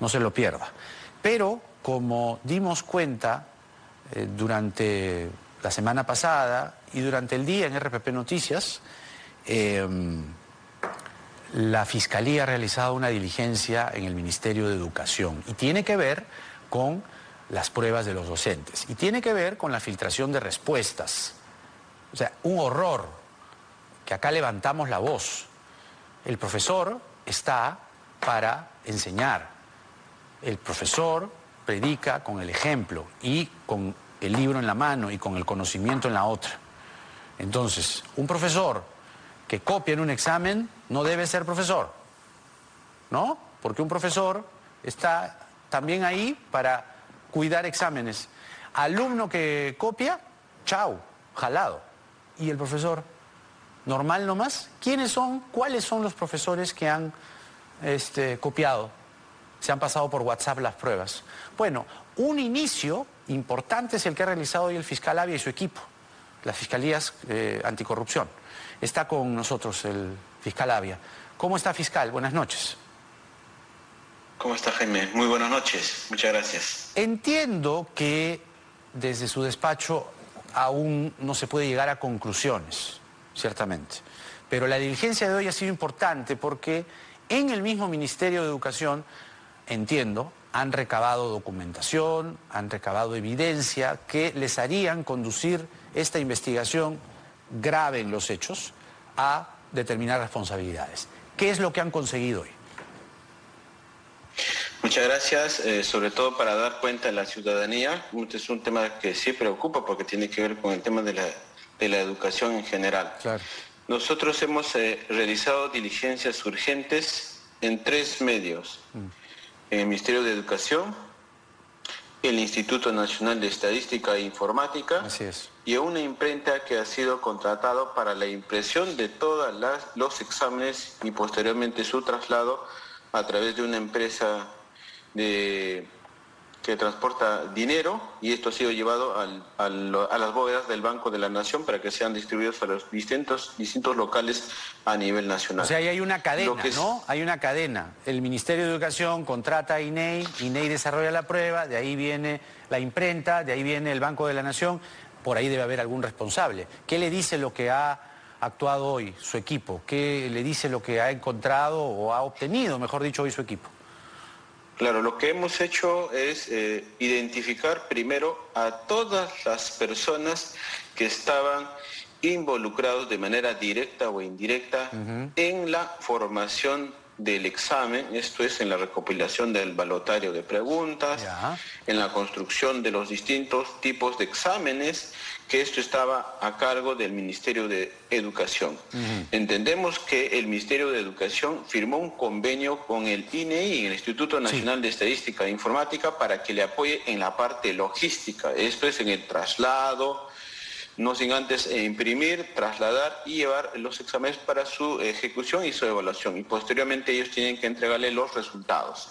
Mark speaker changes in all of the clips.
Speaker 1: no se lo pierda. Pero como dimos cuenta durante la semana pasada y durante el día en RPP Noticias, la Fiscalía ha realizado una diligencia en el Ministerio de Educación y tiene que ver con las pruebas de los docentes y tiene que ver con la filtración de respuestas. O sea, un horror, que acá levantamos la voz. El profesor está para enseñar. El profesor predica con el ejemplo y con el libro en la mano y con el conocimiento en la otra. Entonces, un profesor que copia en un examen no debe ser profesor, ¿no? Porque un profesor está también ahí para cuidar exámenes. Alumno que copia, chao, jalado. ¿Y el profesor? ¿Normal nomás? ¿Quiénes son? ¿Cuáles son los profesores que han copiado? Se han pasado por WhatsApp las pruebas. Bueno, un inicio importante es el que ha realizado hoy el fiscal Avia y su equipo, las fiscalías anticorrupción. Está con nosotros el fiscal Avia. ¿Cómo está, fiscal? Buenas noches.
Speaker 2: ¿Cómo está, Jaime? Muy buenas noches. Muchas gracias.
Speaker 1: Entiendo que desde su despacho aún no se puede llegar a conclusiones, ciertamente. Pero la diligencia de hoy ha sido importante porque en el mismo Ministerio de Educación, entiendo, han recabado documentación, han recabado evidencia que les harían conducir esta investigación grave en los hechos a determinar responsabilidades. ¿Qué es lo que han conseguido hoy?
Speaker 2: Muchas gracias, sobre todo para dar cuenta a la ciudadanía. Este es un tema que sí preocupa porque tiene que ver con el tema de la educación en general.
Speaker 1: Claro.
Speaker 2: Nosotros hemos realizado diligencias urgentes en 3 medios. En el Ministerio de Educación, el Instituto Nacional de Estadística e Informática.
Speaker 1: Así es.
Speaker 2: Y una imprenta que ha sido contratado para la impresión de todos los exámenes y posteriormente su traslado a través de una empresa que transporta dinero, y esto ha sido llevado a las bóvedas del Banco de la Nación para que sean distribuidos a los distintos locales a nivel nacional.
Speaker 1: O sea, ahí hay una cadena, ¿no? Hay una cadena. El Ministerio de Educación contrata a INEI, INEI desarrolla la prueba, de ahí viene la imprenta, de ahí viene el Banco de la Nación, por ahí debe haber algún responsable. ¿Qué le dice lo que ha actuado hoy su equipo? ¿Qué le dice lo que ha encontrado o ha obtenido, mejor dicho, hoy su equipo?
Speaker 2: Claro, lo que hemos hecho es identificar primero a todas las personas que estaban involucrados de manera directa o indirecta en la formación del examen, esto es, en la recopilación del balotario de preguntas, en la construcción de los distintos tipos de exámenes, que esto estaba a cargo del Ministerio de Educación. Entendemos que el Ministerio de Educación firmó un convenio con el INEI, el Instituto Nacional de Estadística e Informática, para que le apoye en la parte logística, esto es, en el traslado, no sin antes imprimir, trasladar y llevar los exámenes para su ejecución y su evaluación. Y posteriormente ellos tienen que entregarle los resultados.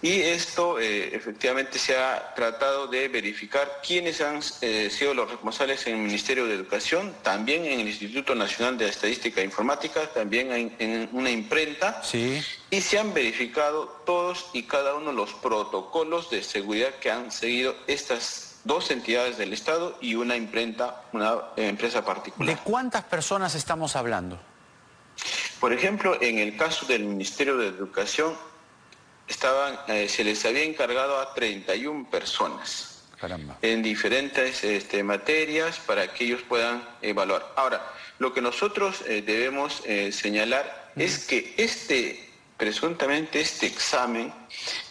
Speaker 2: Y esto efectivamente se ha tratado de verificar quiénes han sido los responsables en el Ministerio de Educación, también en el Instituto Nacional de Estadística e Informática, también en una imprenta.
Speaker 1: Sí.
Speaker 2: Y se han verificado todos y cada uno de los protocolos de seguridad que han seguido estas 2 entidades del Estado y una imprenta, una empresa particular.
Speaker 1: ¿De cuántas personas estamos hablando?
Speaker 2: Por ejemplo, en el caso del Ministerio de Educación, se les había encargado a 31 personas.
Speaker 1: Caramba. En
Speaker 2: diferentes materias para que ellos puedan evaluar. Ahora, lo que nosotros debemos señalar es que presuntamente este examen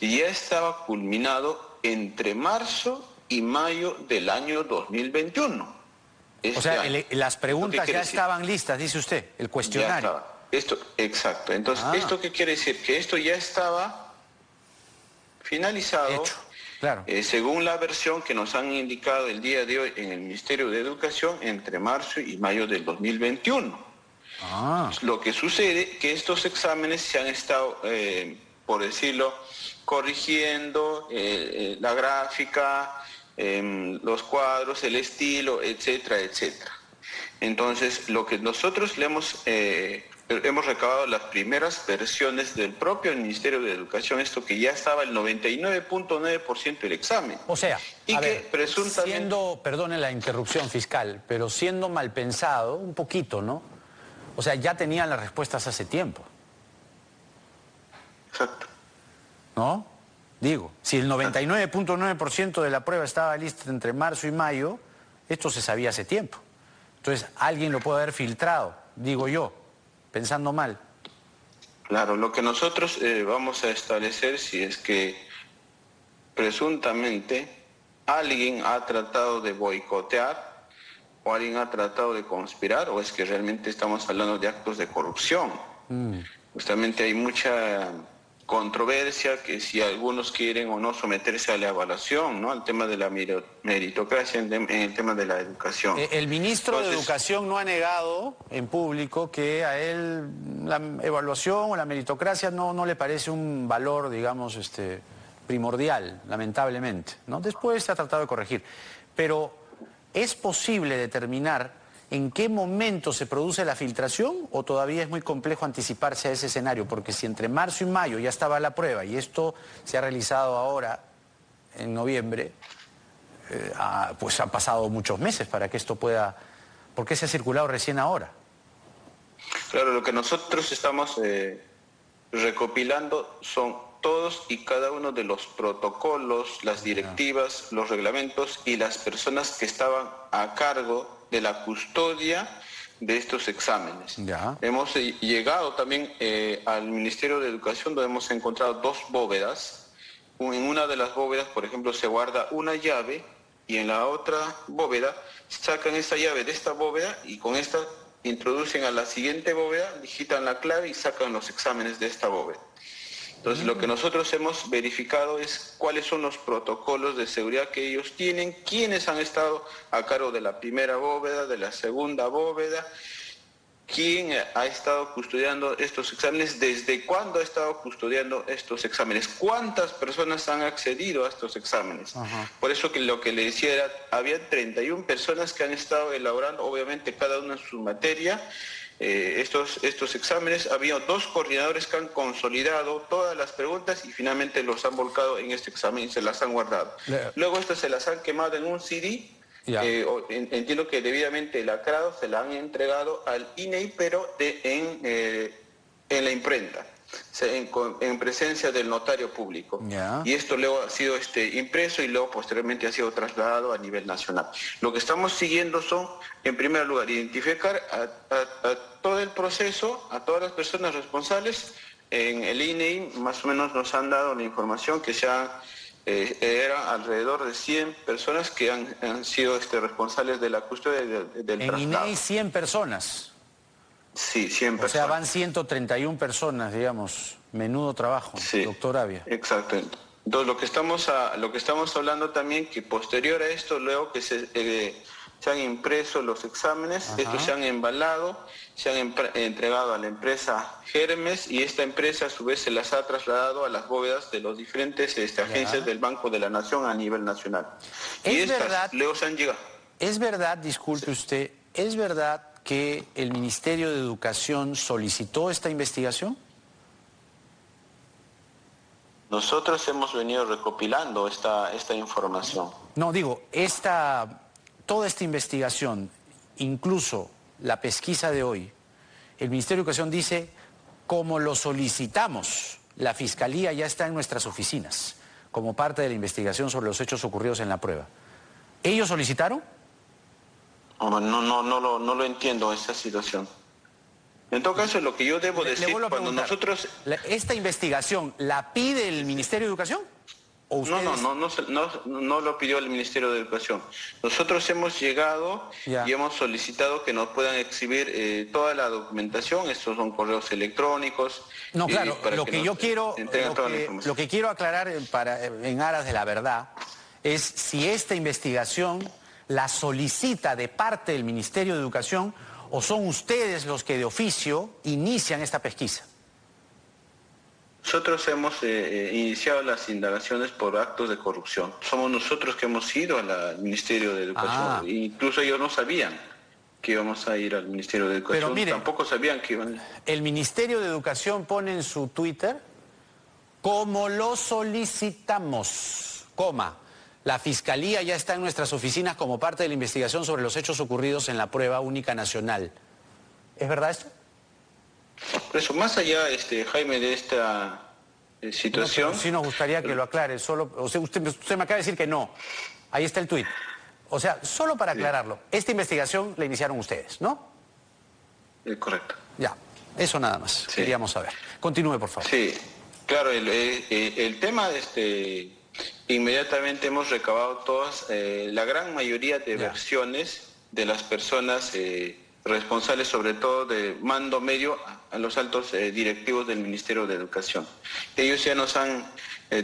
Speaker 2: ya estaba culminado entre marzo y mayo del año 2021.
Speaker 1: O sea, las preguntas ya estaban listas, dice usted, el cuestionario.
Speaker 2: Exacto. Entonces, ¿esto qué quiere decir? Que esto ya estaba finalizado.
Speaker 1: Hecho, claro.
Speaker 2: Según la versión que nos han indicado el día de hoy en el Ministerio de Educación, entre marzo y mayo del 2021. Lo que sucede que estos exámenes se han estado, por decirlo, corrigiendo la gráfica, los cuadros, el estilo, etcétera, etcétera. Entonces, lo que nosotros le hemos hemos recabado las primeras versiones del propio Ministerio de Educación, esto que ya estaba el 99.9% del examen.
Speaker 1: O sea,
Speaker 2: y
Speaker 1: a
Speaker 2: que
Speaker 1: ver,
Speaker 2: presuntamente...
Speaker 1: siendo, perdone la interrupción fiscal, pero siendo mal pensado, un poquito, ¿no? O sea, ya tenían las respuestas hace tiempo.
Speaker 2: Exacto.
Speaker 1: ¿No? Digo, si el 99.9% de la prueba estaba lista entre marzo y mayo, esto se sabía hace tiempo. Entonces, alguien lo puede haber filtrado, digo yo, pensando mal.
Speaker 2: Claro, lo que nosotros vamos a establecer si es que presuntamente alguien ha tratado de boicotear o alguien ha tratado de conspirar o es que realmente estamos hablando de actos de corrupción. Justamente hay mucha controversia que si algunos quieren o no someterse a la evaluación, ¿no? Al tema de la meritocracia en el tema de la educación.
Speaker 1: El ministro de Educación no ha negado en público que a él la evaluación o la meritocracia no le parece un valor, digamos, primordial, lamentablemente, ¿no? Después se ha tratado de corregir. Pero, ¿es posible determinar en qué momento se produce la filtración o todavía es muy complejo anticiparse a ese escenario? Porque si entre marzo y mayo ya estaba la prueba y esto se ha realizado ahora, en noviembre, pues han pasado muchos meses para que esto pueda... ¿Por qué se ha circulado recién ahora?
Speaker 2: Claro, lo que nosotros estamos recopilando son todos y cada uno de los protocolos, las directivas, los reglamentos y las personas que estaban a cargo de la custodia de estos exámenes.
Speaker 1: Ya.
Speaker 2: Hemos llegado también al Ministerio de Educación donde hemos encontrado 2 bóvedas. En una de las bóvedas, por ejemplo, se guarda una llave y en la otra bóveda sacan esa llave de esta bóveda y con esta introducen a la siguiente bóveda, digitan la clave y sacan los exámenes de esta bóveda. Entonces, lo que nosotros hemos verificado es cuáles son los protocolos de seguridad que ellos tienen, quiénes han estado a cargo de la primera bóveda, de la segunda bóveda, quién ha estado custodiando estos exámenes, desde cuándo ha estado custodiando estos exámenes, cuántas personas han accedido a estos exámenes. Ajá. Por eso que lo que le decía era, había 31 personas que han estado elaborando, obviamente cada una en su materia, estos exámenes. Había 2 coordinadores que han consolidado todas las preguntas y finalmente los han volcado en este examen y se las han guardado. Luego estas se las han quemado en un CD. Entiendo que debidamente lacrado se la han entregado al INEI, pero en la imprenta, en presencia del notario público. Y esto luego ha sido impreso y luego posteriormente ha sido trasladado a nivel nacional. Lo que estamos siguiendo son, en primer lugar, identificar a todo el proceso, a todas las personas responsables. En el INEI más o menos nos han dado la información que eran alrededor de 100 personas que han sido responsables de la custodia del traslado.
Speaker 1: En INEI 100 personas.
Speaker 2: Sí, 100 personas.
Speaker 1: O sea, van 131 personas, digamos. Menudo trabajo, sí, doctor Avia.
Speaker 2: Exacto. Entonces, lo que estamos hablando también, que posterior a esto, luego que se han impreso los exámenes, estos se han embalado, se han entregado a la empresa Hermes y esta empresa a su vez se las ha trasladado a las bóvedas de los diferentes agencias del Banco de la Nación a nivel nacional. Y estas luego se han llegado.
Speaker 1: ¿Es verdad, disculpe usted, es verdad que el Ministerio de Educación solicitó esta investigación?
Speaker 2: Nosotros hemos venido recopilando esta información.
Speaker 1: No, digo, toda esta investigación, incluso la pesquisa de hoy, el Ministerio de Educación dice, como lo solicitamos, la Fiscalía ya está en nuestras oficinas, como parte de la investigación sobre los hechos ocurridos en la prueba. ¿Ellos solicitaron?
Speaker 2: No lo entiendo esa situación. En todo caso, lo que yo debo decir, cuando nosotros...
Speaker 1: ¿Esta investigación la pide el Ministerio de Educación? ¿O ustedes...
Speaker 2: No lo pidió el Ministerio de Educación. Nosotros hemos llegado y hemos solicitado que nos puedan exhibir toda la documentación. Estos son correos electrónicos.
Speaker 1: No, claro, lo que quiero aclarar en aras de la verdad es si esta investigación la solicita de parte del Ministerio de Educación o son ustedes los que de oficio inician esta pesquisa.
Speaker 2: Nosotros hemos iniciado las indagaciones por actos de corrupción. Somos nosotros que hemos ido al Ministerio de Educación. Incluso ellos no sabían. que íbamos a ir al Ministerio de Educación.
Speaker 1: Pero mire,
Speaker 2: tampoco sabían que iban.
Speaker 1: El Ministerio de Educación pone en su Twitter, como lo solicitamos, coma, la Fiscalía ya está en nuestras oficinas como parte de la investigación sobre los hechos ocurridos en la prueba única nacional. ¿Es verdad esto?
Speaker 2: Por eso, más allá, Jaime, de esta situación...
Speaker 1: No, sí nos gustaría que lo aclare. Solo, o sea, usted me acaba de decir que no. Ahí está el tuit. O sea, solo para aclararlo, esta investigación la iniciaron ustedes, ¿no?
Speaker 2: Correcto.
Speaker 1: Ya, eso nada más.
Speaker 2: Sí.
Speaker 1: Queríamos saber. Continúe, por favor.
Speaker 2: Sí, claro, el tema, inmediatamente hemos recabado todas, la gran mayoría de versiones de las personas responsables, sobre todo de mando medio a los altos directivos del Ministerio de Educación. Ellos ya nos han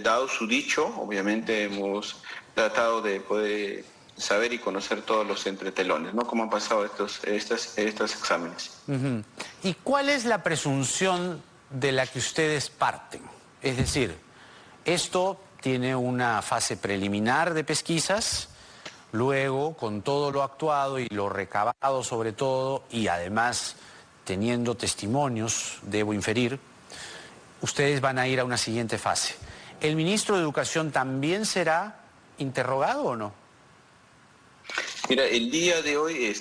Speaker 2: dado su dicho, obviamente hemos tratado de poder saber y conocer todos los entretelones, ¿no? Cómo han pasado estos exámenes.
Speaker 1: ¿Y cuál es la presunción de la que ustedes parten? Es decir, esto tiene una fase preliminar de pesquisas, luego con todo lo actuado y lo recabado sobre todo, y además teniendo testimonios, debo inferir, ustedes van a ir a una siguiente fase. ¿El ministro de Educación también será interrogado o no?
Speaker 2: Mira, el día de hoy,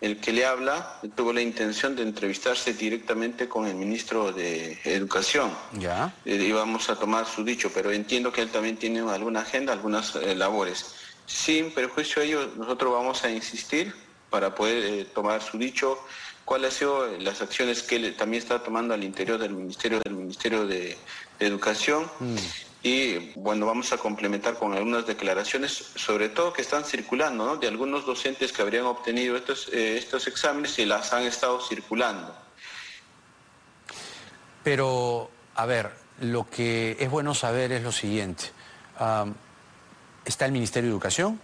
Speaker 2: el que le habla tuvo la intención de entrevistarse directamente con el ministro de Educación.
Speaker 1: Ya.
Speaker 2: Íbamos a tomar su dicho, pero entiendo que él también tiene alguna agenda, algunas labores. Sin perjuicio de ello, nosotros vamos a insistir para poder tomar su dicho, cuáles han sido las acciones que él también está tomando al interior del Ministerio de Educación. Y bueno, vamos a complementar con algunas declaraciones, sobre todo que están circulando, ¿no? De algunos docentes que habrían obtenido estos exámenes y las han estado circulando.
Speaker 1: Pero, a ver, lo que es bueno saber es lo siguiente. Está el Ministerio de Educación,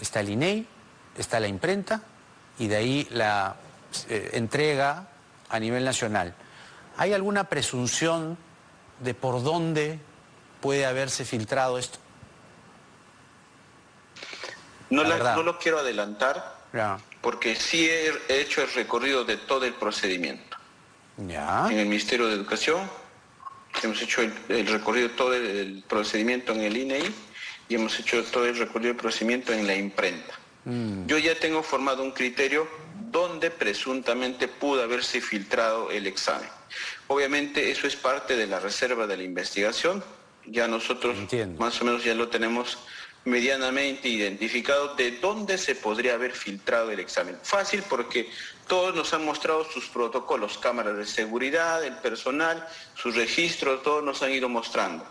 Speaker 1: está el INEI, está la imprenta y de ahí la entrega a nivel nacional. ¿Hay alguna presunción de por dónde puede haberse filtrado esto?
Speaker 2: No lo quiero adelantar,
Speaker 1: ya,
Speaker 2: porque sí he hecho el recorrido de todo el procedimiento.
Speaker 1: Ya.
Speaker 2: En el Ministerio de Educación hemos hecho el recorrido de todo el procedimiento en el INEI y hemos hecho todo el recorrido del procedimiento en la imprenta. Yo ya tengo formado un criterio donde presuntamente pudo haberse filtrado el examen. Obviamente eso es parte de la reserva de la investigación. Ya nosotros más o menos ya lo tenemos medianamente identificado de dónde se podría haber filtrado el examen. Fácil porque todos nos han mostrado sus protocolos, cámaras de seguridad, el personal, sus registros, todos nos han ido mostrando.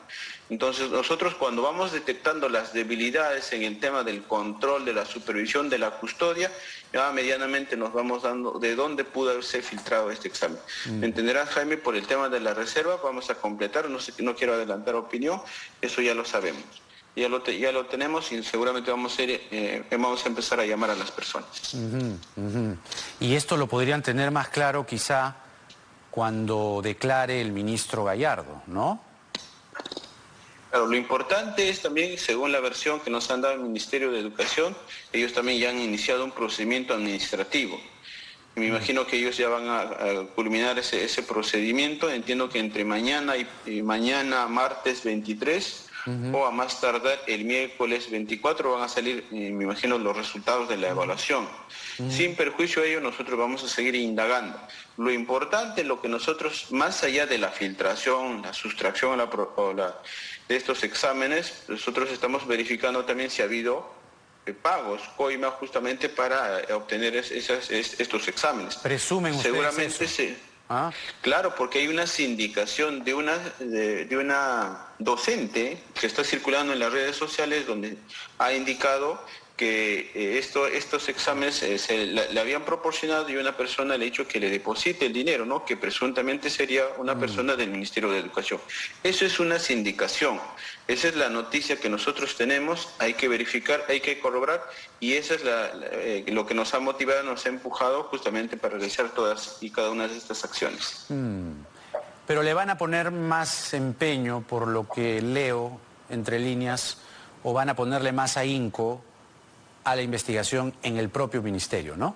Speaker 2: Entonces nosotros cuando vamos detectando las debilidades en el tema del control, de la supervisión, de la custodia, ya medianamente nos vamos dando de dónde pudo haberse filtrado este examen. Me entenderás, Jaime, por el tema de la reserva, vamos a completar, no quiero adelantar opinión, eso ya lo sabemos. Ya lo tenemos y seguramente vamos a empezar a llamar a las personas.
Speaker 1: Y esto lo podrían tener más claro quizá cuando declare el ministro Gallardo, ¿no?
Speaker 2: Claro, lo importante es también, según la versión que nos han dado el Ministerio de Educación, ellos también ya han iniciado un procedimiento administrativo. Y me imagino que ellos ya van a culminar ese procedimiento. Entiendo que entre mañana y mañana, martes 23, o a más tardar el miércoles 24 van a salir, me imagino, los resultados de la evaluación. Sin perjuicio de ello, nosotros vamos a seguir indagando. Lo importante, lo que nosotros, más allá de la filtración, la sustracción de estos exámenes, nosotros estamos verificando también si ha habido pagos, coima, justamente para obtener estos exámenes.
Speaker 1: ¿Presumen ustedes
Speaker 2: seguramente
Speaker 1: eso?
Speaker 2: Sí. Claro, porque hay una sindicación de una docente que está circulando en las redes sociales donde ha indicado que estos exámenes le habían proporcionado y una persona le ha dicho que le deposite el dinero, ¿no? Que presuntamente sería una persona del Ministerio de Educación. Eso es una sindicación. Esa es la noticia que nosotros tenemos, hay que verificar, hay que corroborar y eso es lo que nos ha motivado, nos ha empujado justamente para realizar todas y cada una de estas acciones.
Speaker 1: Pero le van a poner más empeño, por lo que leo entre líneas, o van a ponerle más ahínco a la investigación en el propio ministerio, ¿no?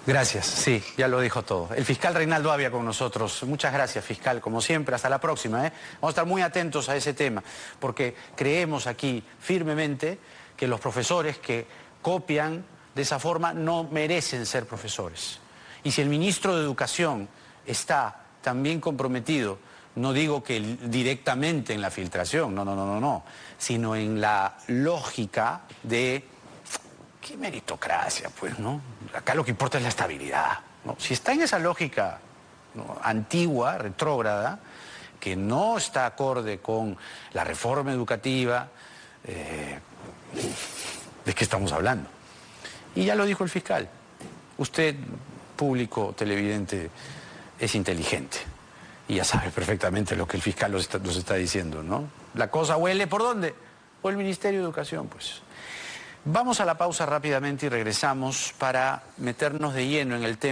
Speaker 1: Gracias, sí, ya lo dijo todo. El fiscal Reinaldo Avia con nosotros. Muchas gracias, fiscal, como siempre. Hasta la próxima, ¿eh? Vamos a estar muy atentos a ese tema, porque creemos aquí firmemente que los profesores que copian de esa forma no merecen ser profesores. Y si el ministro de Educación está también comprometido, no digo que directamente en la filtración, no, sino en la lógica de... ¿Qué meritocracia, pues, no? Acá lo que importa es la estabilidad, ¿no? Si está en esa lógica, ¿no?, antigua, retrógrada, que no está acorde con la reforma educativa, ¿de qué estamos hablando? Y ya lo dijo el fiscal. Usted, público televidente, es inteligente y ya sabe perfectamente lo que el fiscal nos está diciendo, ¿no? La cosa huele, ¿por dónde? Por el Ministerio de Educación, pues. Vamos a la pausa rápidamente y regresamos para meternos de lleno en el tema.